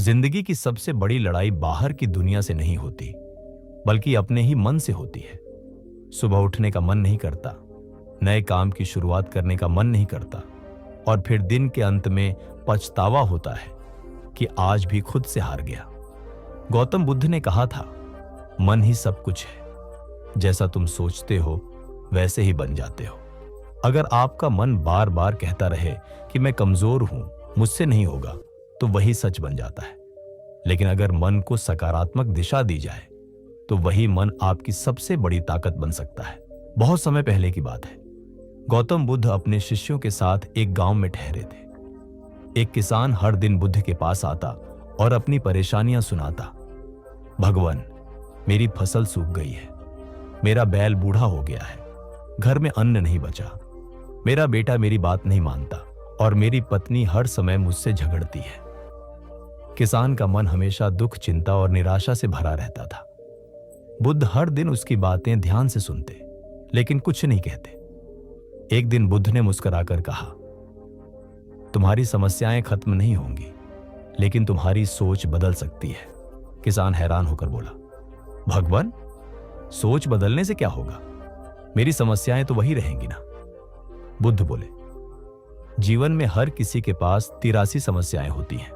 जिंदगी की सबसे बड़ी लड़ाई बाहर की दुनिया से नहीं होती, बल्कि अपने ही मन से होती है। सुबह उठने का मन नहीं करता, नए काम की शुरुआत करने का मन नहीं करता, और फिर दिन के अंत में पछतावा होता है कि आज भी खुद से हार गया। गौतम बुद्ध ने कहा था, मन ही सब कुछ है, जैसा तुम सोचते हो वैसे ही बन जाते हो। अगर आपका मन बार बार कहता रहे कि मैं कमजोर हूं, मुझसे नहीं होगा, तो वही सच बन जाता है। लेकिन अगर मन को सकारात्मक दिशा दी जाए तो वही मन आपकी सबसे बड़ी ताकत बन सकता है। बहुत समय पहले की बात है। गौतम बुद्ध अपने शिष्यों के साथ एक गांव में ठहरे थे। एक किसान हर दिन बुद्ध के पास आता और अपनी परेशानियां सुनाता। भगवान, मेरी फसल सूख गई है, मेरा बैल बूढ़ा हो गया है, घर में अन्न नहीं बचा, मेरा बेटा मेरी बात नहीं मानता और मेरी पत्नी हर समय मुझसे झगड़ती है। किसान का मन हमेशा दुख, चिंता और निराशा से भरा रहता था। बुद्ध हर दिन उसकी बातें ध्यान से सुनते, लेकिन कुछ नहीं कहते। एक दिन बुद्ध ने मुस्कुराकर कहा, तुम्हारी समस्याएं खत्म नहीं होंगी, लेकिन तुम्हारी सोच बदल सकती है। किसान हैरान होकर बोला, भगवान, सोच बदलने से क्या होगा? मेरी समस्याएं तो वही रहेंगी ना। बुद्ध बोले, जीवन में हर किसी के पास 83 समस्याएं होती हैं,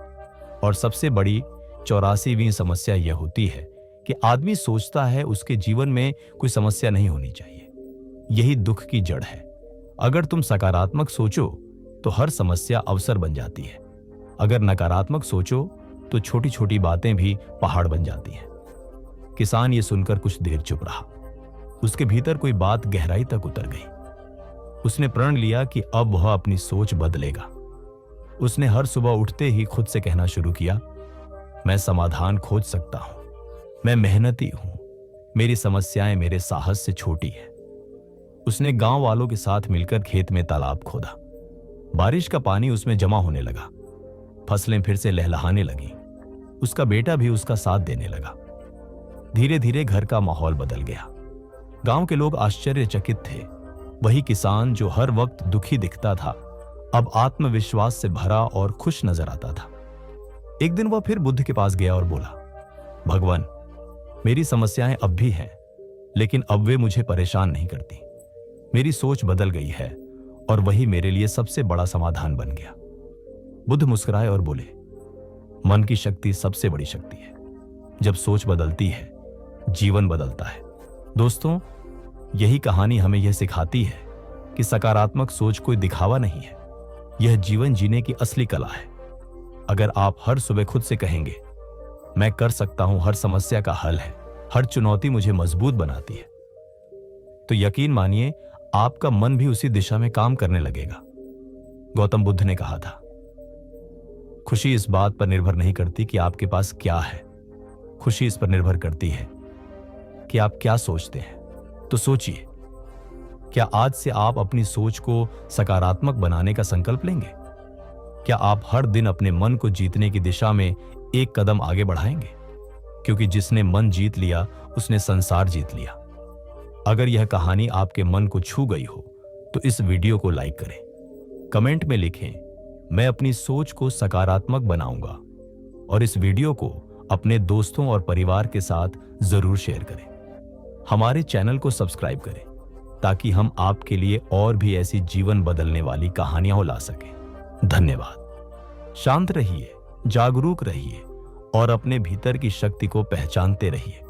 और सबसे बड़ी 84वीं समस्या यह होती है कि आदमी सोचता है उसके जीवन में कोई समस्या नहीं होनी चाहिए। यही दुख की जड़ है। अगर तुम सकारात्मक सोचो तो हर समस्या अवसर बन जाती है। अगर नकारात्मक सोचो तो छोटी छोटी बातें भी पहाड़ बन जाती हैं। किसान ये सुनकर कुछ देर चुप रहा। उसके भीतर कोई बात गहराई तक उतर गई। उसने प्रण लिया कि अब वह अपनी सोच बदलेगा। उसने हर सुबह उठते ही खुद से कहना शुरू किया, मैं समाधान खोज सकता हूं, मैं मेहनती हूं, मेरी समस्याएं मेरे साहस से छोटी है। उसने गांव वालों के साथ मिलकर खेत में तालाब खोदा। बारिश का पानी उसमें जमा होने लगा। फसलें फिर से लहलहाने लगी। उसका बेटा भी उसका साथ देने लगा। धीरे धीरे घर का माहौल बदल गया। गांव के लोग आश्चर्यचकित थे। वही किसान जो हर वक्त दुखी दिखता था, अब आत्मविश्वास से भरा और खुश नजर आता था। एक दिन वह फिर बुद्ध के पास गया और बोला, भगवान, मेरी समस्याएं अब भी हैं, लेकिन अब वे मुझे परेशान नहीं करती। मेरी सोच बदल गई है और वही मेरे लिए सबसे बड़ा समाधान बन गया। बुद्ध मुस्कुराए और बोले, मन की शक्ति सबसे बड़ी शक्ति है। जब सोच बदलती है, जीवन बदलता है। दोस्तों, यही कहानी हमें यह सिखाती है कि सकारात्मक सोच कोई दिखावा नहीं है, यह जीवन जीने की असली कला है। अगर आप हर सुबह खुद से कहेंगे, मैं कर सकता हूं, हर समस्या का हल है, हर चुनौती मुझे मजबूत बनाती है, तो यकीन मानिए आपका मन भी उसी दिशा में काम करने लगेगा। गौतम बुद्ध ने कहा था, खुशी इस बात पर निर्भर नहीं करती कि आपके पास क्या है, खुशी इस पर निर्भर करती है कि आप क्या सोचते हैं। तो सोचिए, क्या आज से आप अपनी सोच को सकारात्मक बनाने का संकल्प लेंगे? क्या आप हर दिन अपने मन को जीतने की दिशा में एक कदम आगे बढ़ाएंगे? क्योंकि जिसने मन जीत लिया, उसने संसार जीत लिया। अगर यह कहानी आपके मन को छू गई हो तो इस वीडियो को लाइक करें, कमेंट में लिखें, मैं अपनी सोच को सकारात्मक बनाऊंगा, और इस वीडियो को अपने दोस्तों और परिवार के साथ जरूर शेयर करें। हमारे चैनल को सब्सक्राइब करें ताकि हम आपके लिए और भी ऐसी जीवन बदलने वाली कहानियां ला सकें। धन्यवाद। शांत रहिए, जागरूक रहिए और अपने भीतर की शक्ति को पहचानते रहिए।